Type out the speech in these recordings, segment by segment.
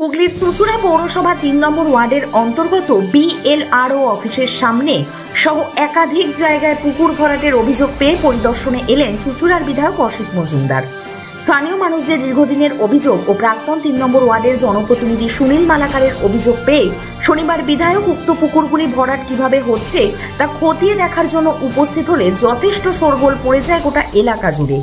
হুগলির চুঁচুড়া পৌরসভা ৩ নম্বর ওয়ার্ডের অন্তর্গত বিএলআরও অফিসের সামনে সহ একাধিক জায়গায় পুকুর ভরাটের অভিযোগ পেয়ে পরিদর্শনে এলেন চুঁচুড়ার বিধায়ক অসিত মজুমদার। স্থানীয় মানুষদের দীর্ঘদিনের অভিযোগ ও প্রাক্তন ৩ নম্বর ওয়ার্ডের জনপ্রতিনিধি সুনীল মালাকারের অভিযোগ পেয়ে শনিবার বিধায়ক উক্ত পুকুরগুলি ভরাট কিভাবে হচ্ছে তা খতিয়ে দেখার জন্য উপস্থিত হলে যথেষ্ট শোরগোল পড়ে যায় গোটা এলাকা জুড়ে।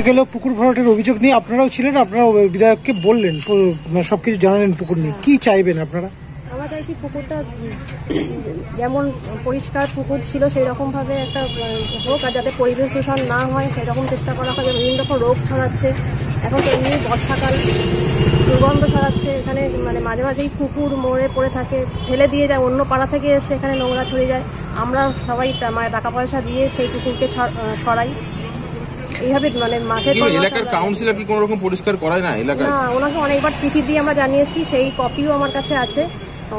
গেল পুকুর ভরাটের অভিযোগ নিয়ে আপনারাও ছিলেন, আপনারা বিধায়ককে বললেন, সবকিছু জানালেন পুকুর নিয়ে। কি চাইবেন আপনারা? আমরা চাইছি পুকুরটা যেমন পরিষ্কার পুকুর ছিল সেই রকম ভাবে একটা হোক, আর যাতে পরিবেশ দূষণ না হয় সেরকম চেষ্টা করা হবে। বিভিন্ন রকম রোগ ছড়াচ্ছে, এখন তো এমনি বর্ষাকাল, দুর্গন্ধ ছড়াচ্ছে এখানে, মানে মাঝে মাঝেই পুকুর মোড়ে পড়ে থাকে, ফেলে দিয়ে যায়, অন্য পাড়া থেকে এসে এখানে নোংরা ছড়িয়ে যায়। আমরা সবাই টাকা পয়সা দিয়ে সেই পুকুরকে সরাই। এইভাবে মানে মাঠে এলাকার কাউন্সিলর কি কোনো রকম পরিষ্কার করায় না এলাকায়? না, ওনাকে অনেকবার চিঠি দিয়ে আমরা জানিয়েছি, সেই কপিও আমার কাছে আছে।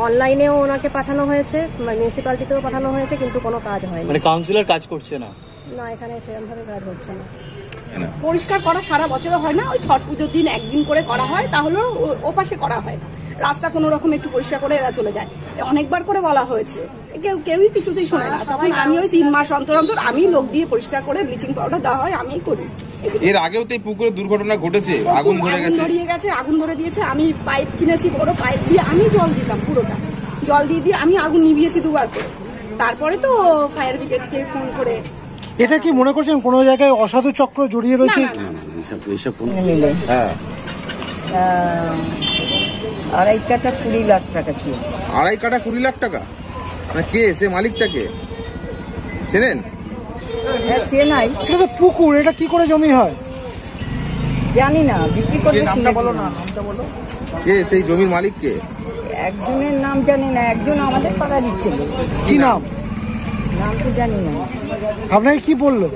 অনলাইনেও ওনাকে পাঠানো হয়েছে, মিউনিসিপ্যালিটিতেও পাঠানো হয়েছে, কিন্তু কোনো কাজ হয়নি। মানে কাউন্সিলর কাজ করছে না? না, এখানে সেরকম ভাবে কাজ হচ্ছে না। পরিষ্কার করা সারা বছরও হয় না, ওই ছট পুজোর দিন একদিন করে করা হয়, তাহলেও ওপাশে করা হয় না। রাস্তা কোনো রকম একটু পরিষ্কার করে এরা চলে যায়। অনেকবার করে বলা হয়েছে, কেউই কিছুতেই শোনে না। তখন আমি ওই 3 মাস অন্তর অন্তর আমি লোক দিয়ে পরিষ্কার করে ব্লিচিং পাউডার দেওয়া হয়, আমিই করি। এর আগেও তো এই পুকুরে দুর্ঘটনা ঘটেছে, আগুন ধরে গেছে। আমি পাইপ কিনেছি, বড় পাইপ দিয়ে আমি জল দিতাম, পুরোটা জল দিয়ে আমি আগুন নিভিয়েছি 2 বার করে। তারপরে তো ফায়ার ব্রিগেডকে ফোন করে। এটা কি মনে করছেন কোনো জায়গায় অসাধু চক্র জড়িয়ে রয়েছে? হ্যাঁ, 2.5 কাঠা 20 লাখ টাকা ছিল। 2.5 কাঠা 20 লাখ টাকা? মানে কে সে মালিকটাকে চেনেন? হ্যাঁ, চেনাই। এটা তো পুকুর, এটা কি করে জমি হয় জানি না। বিক্রি করে নামটা বলো না, নামটা বলো। কে সেই জমির মালিক? কে? একজনের নাম জানি না, একজন আমাদের পাড়ারই ছিল। কি নাম? নাম তো জানি না। আপনাকে কি বললো?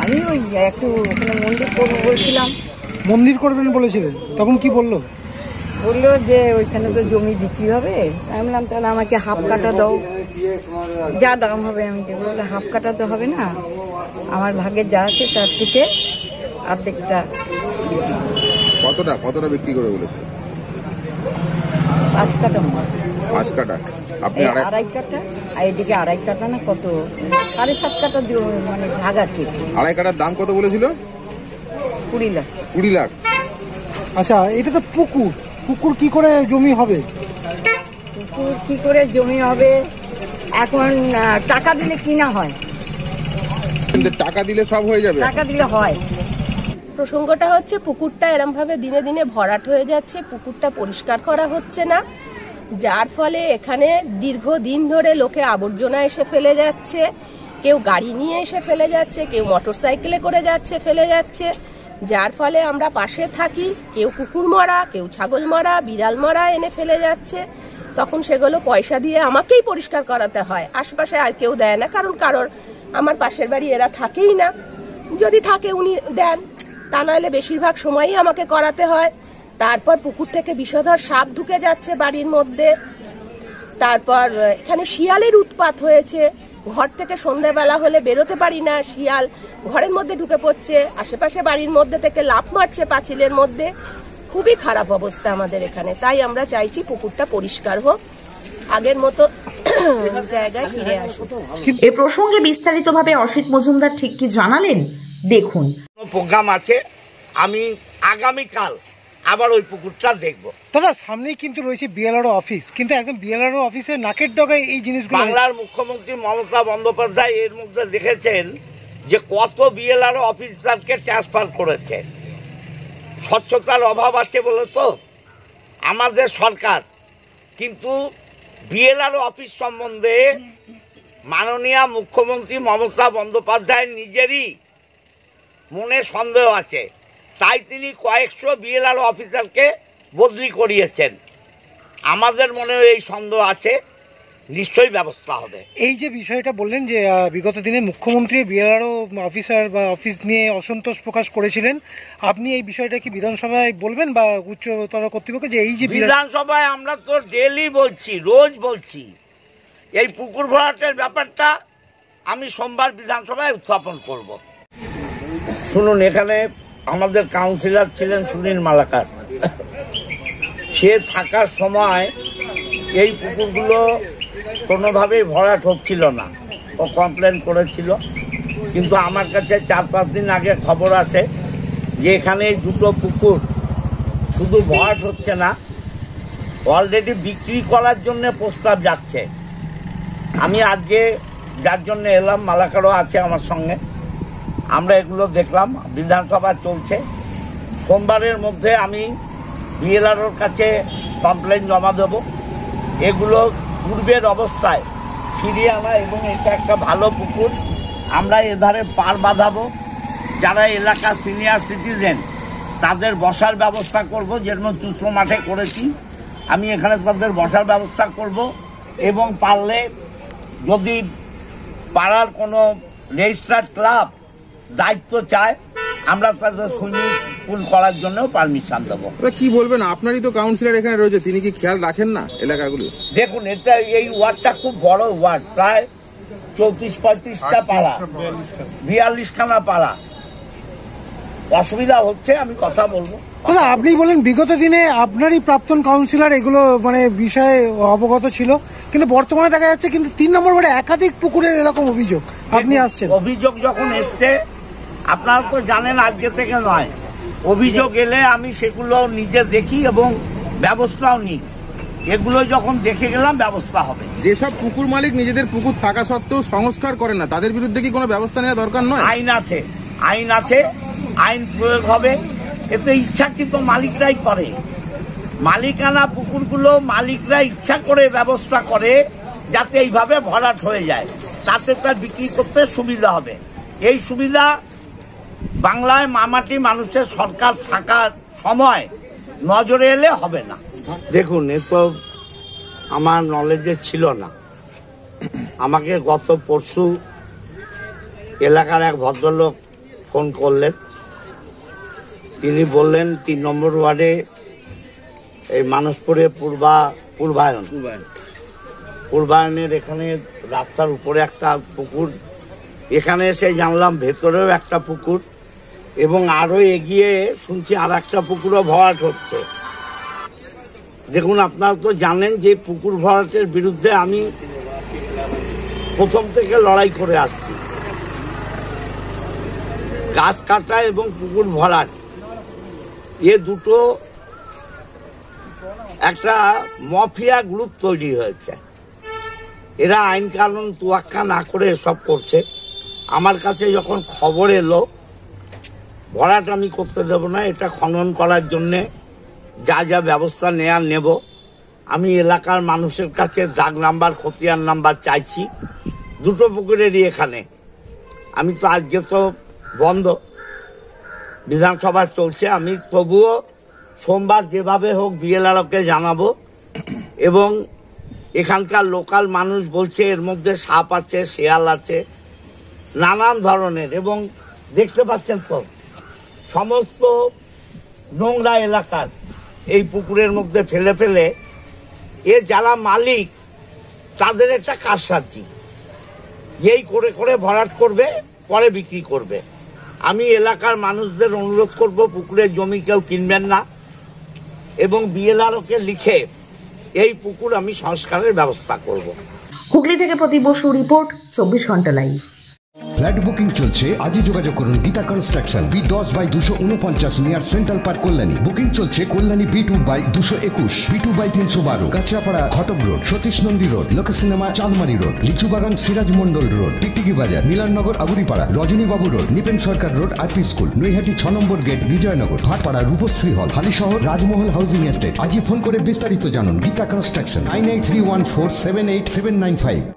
আমি ওই একটু ওখানে মন্দির করবো বলছিলাম। মন্দির করবেন বলেছিলেন, তখন কি বললো? বললো যে ওইখানে তো জমি বিক্রি হবে। আমি বললাম তাহলে আমাকে হাফ কাটা দাও, যা দাম হবে আমি দেবো। বলে হাফ কাটা তো হবে না, আমার ভাগে যা আছে তার থেকে অর্ধেকটা। কতটা বিক্রি করে বলেছে? 5 কাটা। 5 কাটা? আপনি 2.5 কাটা, আর এদিকে 2.5 কাটা না কত, 7.5 কাটা মানে ভাগ আছে। 2.5 কাটার দাম কত বলেছিল? 20 লাখ। 20 লাখ? আচ্ছা, এটা তো পুকুর, পুকুর কি করে জমি হবে? পুকুর কি করে জমি হবে? এখন টাকা দিলে কিনা হয়। টাকা দিলে সব হয়ে যাবে? টাকা দিলে হয়। প্রসঙ্গটা হচ্ছে পুকুরটা এরম ভাবে দিনে দিনে ভরাট হয়ে যাচ্ছে, পুকুরটা পরিষ্কার করা হচ্ছে না, যার ফলে এখানে দীর্ঘদিন ধরে লোকে আবর্জনা এসে ফেলে যাচ্ছে, কেউ গাড়ি নিয়ে এসে ফেলে যাচ্ছে, কেউ মোটরসাইকেলে করে যাচ্ছে ফেলে যাচ্ছে, যার ফলে আমরা পাশে থাকি, কেউ কুকুর মরা, কেউ ছাগল মরা, বিড়াল মরা এনে ফেলে যাচ্ছে। তখন সেগুলো পয়সা দিয়ে আমাকেই পরিষ্কার করাতে হয়, আশপাশে আর কেউ দেয় না, কারণ আমার পাশের বাড়ি এরা থাকেই না। যদি থাকে উনি দেন, তা নাহলে বেশিরভাগ সময়ই আমাকে করাতে হয়। তারপর পুকুর থেকে বিষধর সাপ ঢুকে যাচ্ছে বাড়ির মধ্যে। তারপর এখানে শিয়ালের উৎপাত হয়েছে, ঘর থেকে সন্ধ্যাবেলা হলে বেরোতে পারি না, শিয়াল ঘরের মধ্যে ঢুকে পড়ছে, আশেপাশে বাড়ির মধ্যে থেকে লাফ মারছে পাঁচিলের মধ্যে। খুবই খারাপ অবস্থা আমাদের এখানে। তাই আমরা চাইছি পুকুরটা পরিষ্কার হোক, আগের মতো জায়গায় ফিরে আসুক। এ প্রসঙ্গে বিস্তারিতভাবে অসিত মজুমদার ঠিক কি জানালেন দেখুন। প্রোগ্রাম আছে, আমি আগামীকাল আবার ওই পুকুরটা দেখবো। দাদা সামনেই কিন্তু রয়েছে বিএলআরও অফিস, কিন্তু একদম বিএলআরও অফিসের নাকের ডগায় এই জিনিসগুলো। বাংলার মুখ্যমন্ত্রী মমতা বন্দ্যোপাধ্যায় এর মধ্যে দেখেছেন যে কত বিএলআরও অফিসারকে ট্রান্সফার করেছে। স্বচ্ছতার অভাব আছে বলে তো আমাদের সরকার, কিন্তু বিএলআরও অফিস সম্বন্ধে মাননীয় মুখ্যমন্ত্রী মমতা বন্দ্যোপাধ্যায় নিজেরই মনে সন্দেহ আছে, তাই তিনি কয়েকশো বিএলআরও অফিসারকে বদলি করিয়েছেন। আমাদের মনেও এই সন্দেহ আছে, নিশ্চয়ই ব্যবস্থা হবে। এই যে বিষয়টা বললেন যে বিগত দিনে মুখ্যমন্ত্রী বিএলআরও অফিসার বা অফিস নিয়ে অসন্তোষ প্রকাশ করেছিলেন, আপনি এই বিষয়টা কি বিধানসভায় বলবেন বা উচ্চতর কর্তৃপক্ষ যে এই যে বিধানসভায় আমরা তো ডেলি বলছি, রোজ বলছি, এই পুকুর ভরাটের ব্যাপারটা আমি সোমবার বিধানসভায় উত্থাপন করব। শুনুন, এখানে আমাদের কাউন্সিলর ছিলেন সুনীল মালাকার। সে থাকার সময় এই পুকুরগুলো কোনোভাবেই ভরাট হচ্ছিল না, ও কমপ্লেন করেছিল। কিন্তু আমার কাছে 4-5 দিন আগে খবর আছে যে এখানে দুটো পুকুর শুধু ভরাট হচ্ছে না, অলরেডি বিক্রি করার জন্য প্রস্তাব যাচ্ছে। আমি আজকে যার জন্য এলাম, মালাকারও আছে আমার সঙ্গে, আমরা এগুলো দেখলাম, বিধানসভা চলছে। সোমবারের মধ্যে আমি বিএলআরওর কাছে কমপ্লেন জমা দেব, এগুলো পূর্বের অবস্থায় ফিরিয়ে আনা, এবং এটা একটা ভালো পুকুর, আমরা এধারে পার বাঁধাবো। যারা এলাকার সিনিয়র সিটিজেন তাদের বসার ব্যবস্থা করব, যেরকম চুস্র মাঠে করেছি আমি এখানে তাদের বসার ব্যবস্থা করব। এবং পারলে যদি পাড়ার কোনো রেজিস্টার্ড ক্লাব দায়িত্ব চায়, আমরা তাদের সুইমিং পুল করার জন্য পারমিশন দেবো। কি বলবেন, আপনারই তো কাউন্সিলর এখানে রয়েছে, তিনি কি খেয়াল রাখেন না এলাকাগুলো? দেখুন, এটা এই ওয়ার্ডটা খুব বড় ওয়ার্ড, প্রায় 34-35টা পাড়া, 42খানা পাড়া। অসুবিধা হচ্ছে, আমি কথা বলবো। আপনি বলেন বিগত দিনে আপনারই প্রাক্তন কাউন্সিলর এগুলো বিষয়ে অবগত ছিল, কিন্তু বর্তমানে দেখা যাচ্ছে কিন্তু 3 নম্বর ওয়ার্ডে একাধিক পুকুরের এরকম অভিযোগ আপনি আসছেন। অভিযোগ যখন এসছে, আপনারা তো জানেন আজকে থেকে নয়, অভিযোগ এলে আমি সেগুলো নিজে দেখি এবং ব্যবস্থাও নিই। এগুলো যখন দেখে গেলাম ব্যবস্থা হবে। যেসব পুকুর মালিক নিজেদের পুকুর থাকা সত্ত্বেও সংস্কার করেন না, তাদের বিরুদ্ধে কি কোনো ব্যবস্থা নেওয়া দরকার নয়? আইন আছে, আইন আছে, আইন প্রয়োগ হবে। এতে ইচ্ছাকৃত মালিকরাই করে, মালিকানা পুকুরগুলো মালিকরা ইচ্ছা করে ব্যবস্থা করে যাতে এইভাবে ভরাট হয়ে যায়, তাতে তার বিক্রি করতে সুবিধা হবে। এই সুবিধা বাংলায় মামাটি মানুষের সরকার থাকার সময় নজরে এলে হবে না। দেখুন, এ তো আমার নলেজে ছিল না। আমাকে গত পরশু এলাকার এক ভদ্রলোক ফোন করলেন, তিনি বললেন 3 নম্বর ওয়ার্ডে এই মানসপুরে পূর্বায়নের এখানে রাস্তার উপরে একটা পুকুর, এখানে এসে জানলাম ভেতরেও একটা পুকুর, এবং আরো এগিয়ে শুনছি আর একটা পুকুরও ভরাট হচ্ছে। দেখুন, আপনারা তো জানেন যে পুকুর ভরাটের বিরুদ্ধে আমি প্রথম থেকে লড়াই করে আসছি। গাছ কাটা এবং পুকুর ভরাট, এ দুটো একটা মাফিয়া গ্রুপ তৈরি হয়েছে। এরা আইন কানুন তোয়াক্কা না করে সব করছে। আমার কাছে যখন খবর এলো, ভরাট আমি করতে দেব না, এটা খনন করার জন্যে যা যা ব্যবস্থা নেব। আমি এলাকার মানুষের কাছে দাগ নাম্বার, খতিয়ান নাম্বার চাইছি দুটো পুকুরেরই এখানে। আমি তো আজকে তো বন্ধ, বিধানসভা চলছে, আমি তবুও সোমবার যেভাবে হোক বিএলআরওকে জানাবো। এবং এখানকার লোকাল মানুষ বলছে এর মধ্যে সাপ আছে, শেয়াল আছে, নানান ধরনের, এবং দেখতে পাচ্ছেন তো সমস্ত নোংরা এলাকার এই পুকুরের মধ্যে ফেলে ফেলে এ যারা মালিক তাদের একটা কারসাজি, এই করে করে ভরাট করবে, পরে বিক্রি করবে। আমি এলাকার মানুষদের অনুরোধ করব, পুকুরের জমি কেউ কিনবেন না, এবং বিএলআরওকে লিখে এই পুকুর আমি সংস্কারের ব্যবস্থা করব। হুগলি থেকে প্রতীক বসু রিপোর্ট, 24 ঘন্টা লাইভ। ফ্ল্যাট বুকিং চলছে, আজই যোগাযোগ করুন Gita construction, B10/249 near central park, Kalyani. Booking চলছে কল্যাণী B2/221, B2/312, কাঁচরাপাড়া ঘটক রোড, সতীশ নন্দী রোড, লোক সিনেমা চাঁদমারি রোড, লিচুবাগান সিরাজ মন্ডল রোড, টিকটিকি বাজার, মিলননগর আগুরিপাড়া, রজনীবাবু রোড, নিপেন সরকার রোড, আরপি স্কুল, নৈহাটি 6 নম্বর গেট, বিজয়নগর, ভাটপাড়া রূপশ্রী হল, হালিশহর রাজমহল হাউজিং এস্টেট। আজই ফোন করে বিস্তারিত জানুন। গীতা কনস্ট্রাকশন 9831478795।